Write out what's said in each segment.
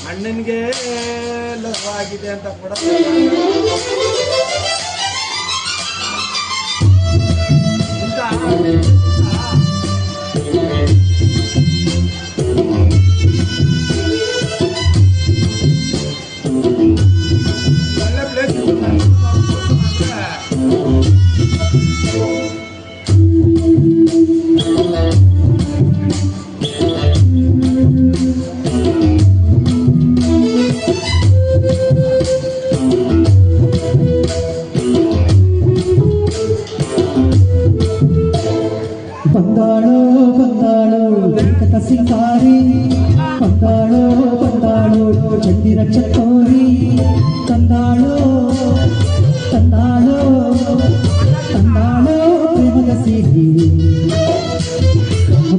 ಅಣ್ಣನಿಗೆ ಲವ್ ಆಗಿದೆ ಅಂತ ಕೂಡ ಒಳ್ಳೆ ಪ್ಲೇಸ್ ಬಂದಾಳೋ ಬಂದಾಳೋ ವೆಂಕಟ ಸಿಂಗಾರಿ ಬಂದಾಳೋ ಬಂದಾಳೋ ಚಂದಿರ ಚಕೋರಿ ತಂದಾಳೋ ತಂದಾಳೋ ತಂದಾಳೋ ಪ್ರೇಮದ ಸಿಹಿ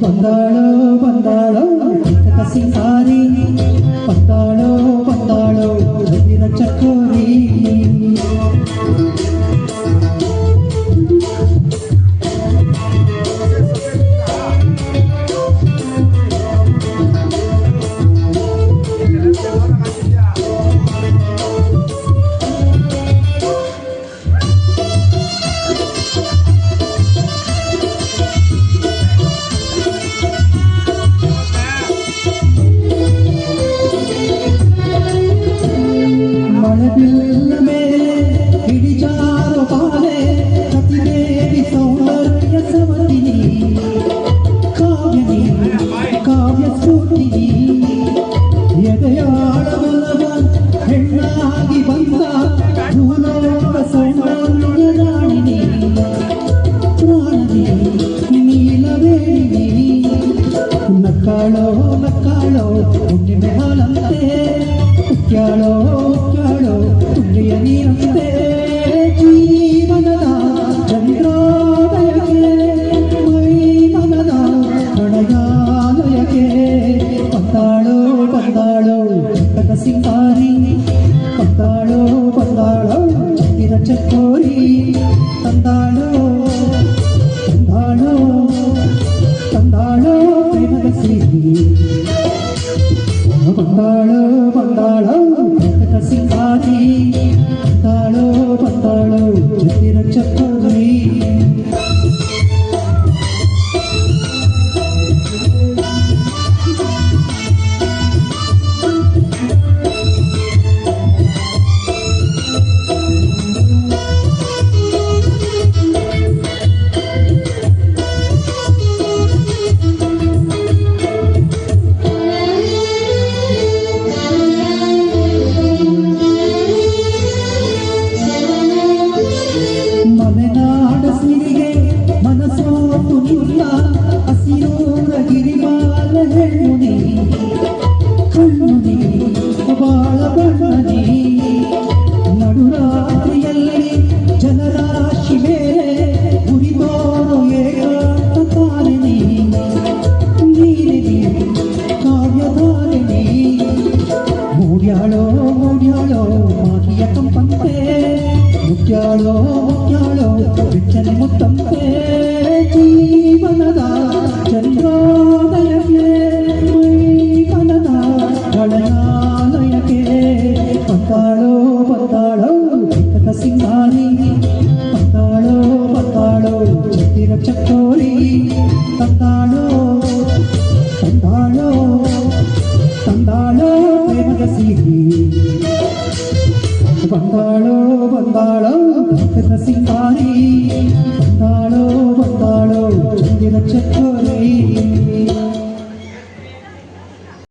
ಬಂದಾಳೋ ಬಂದಾಳೋ ವೆಂಕಟ ಸಿಂಗಾರಿ ಬಂದಾಳೋ ಬಂದಾಳೋ ಚಂದಿರ ಚಕೋರಿ ಹೆಣ್ಣಾಗಿ ಬಂದ ಭೂಲೋಕ ಸೌಂದರ್ಯ ರಾಣಿನಿ ಪ್ರಾಣನಿ ನೀಲವೇಣಿ ನಕ್ಕಾಳೋ ನಕ್ಕಾಳೋ ಹುಣ್ಣಿಮೆ ಹಾಲಂತೆ ಉಕ್ಯಾಳೋ ಉಕ್ಯಾಳೋ ತುಂಗೆಯ ನೀರಂತೆ ಜೀವನದ ಚಂದ್ರೋದಯಕ್ಕೆ ಮೈ ಮನದ ಪ್ರಣಯಾಲಯಕ್ಕೆ ಬಂದಾಳೋ ಬಂದಾಳೋ ವೆಂಕಟ ಸಿಂಗಾರಿ ಬಂದಾಳೋ ಬಂದಾಳೋ ಚಂದಿರ ಚಕೋರಿ ತಂದಾಳೋ ತಂದಾಳೋ ತಂದಾಳೋ ಪ್ರೇಮದ ಸಿಹಿ ಬಂದಾಳೋ ಬಂದಾಳೋ ವೆಂಕಟ ಸಿಂಗಾರಿ ಬಂದಾಳೋ ಬಂದಾಳೋ ಚಂದಿರ ಚಕೋರಿ ಮಲೆನಾಡ ಸಿರಿಗೆ ಮನಸೋತು ನಿನ್ನ ಹಸಿರೂರ ಗಿರಿಮಾಲ ಹೆಣ್ಣುನಿ ಕಣ್ಣುನಿ ಬಾಳ ಬಣ್ಣನಿ ನಡುರಾತ್ರಿಯಲ್ಲಿ ಜನರಾಶಿ ಮೇಲೆ ಉರಿದೋರು ಏಕಾಂತ ತಾರಿಣಿ ನೀರಿನಿ ಕಾವ್ಯಧಾರಿಣಿ ಮೂಡ್ಯಾಳೋ ಮೂಡ್ಯಾಳೋ ಮಾಗಿಯ ಕಂಪಂತೆ ಮುಕ್ಯಾಳೋ ಮುಕ್ಯಾಳೋ ಬಿಚ್ಚನೆ ಮುತ್ತಂತೆ ಜೀವನದ ಚಂದ್ರೋದಯಕ್ಕೆ ಮನದ ಪ್ರಣಯಾಲಯಕ್ಕೆ ಬಂದಾಳೋ ಬಂದಾಳೋ ವೆಂಕಟ ಸಿಂಗಾರಿ ಬಂದಾಳೋ ಬಂದಾಳೋ ಚಂದಿರ ಚಕೋರಿ ತಂದಾಳೋ ತಂದಾಳೋ ತಂದಾಳೋ ಪ್ರೇಮದ ಸಿಹಿ ಬಂದಾಳೋ ಬಂದಾಳೋ ವೆಂಕಟ ಸಿಂಗಾರಿ ಬಂದಾಳೋ ಬಂದಾಳೋ ಚಂದಿರ ಚಕೋರಿ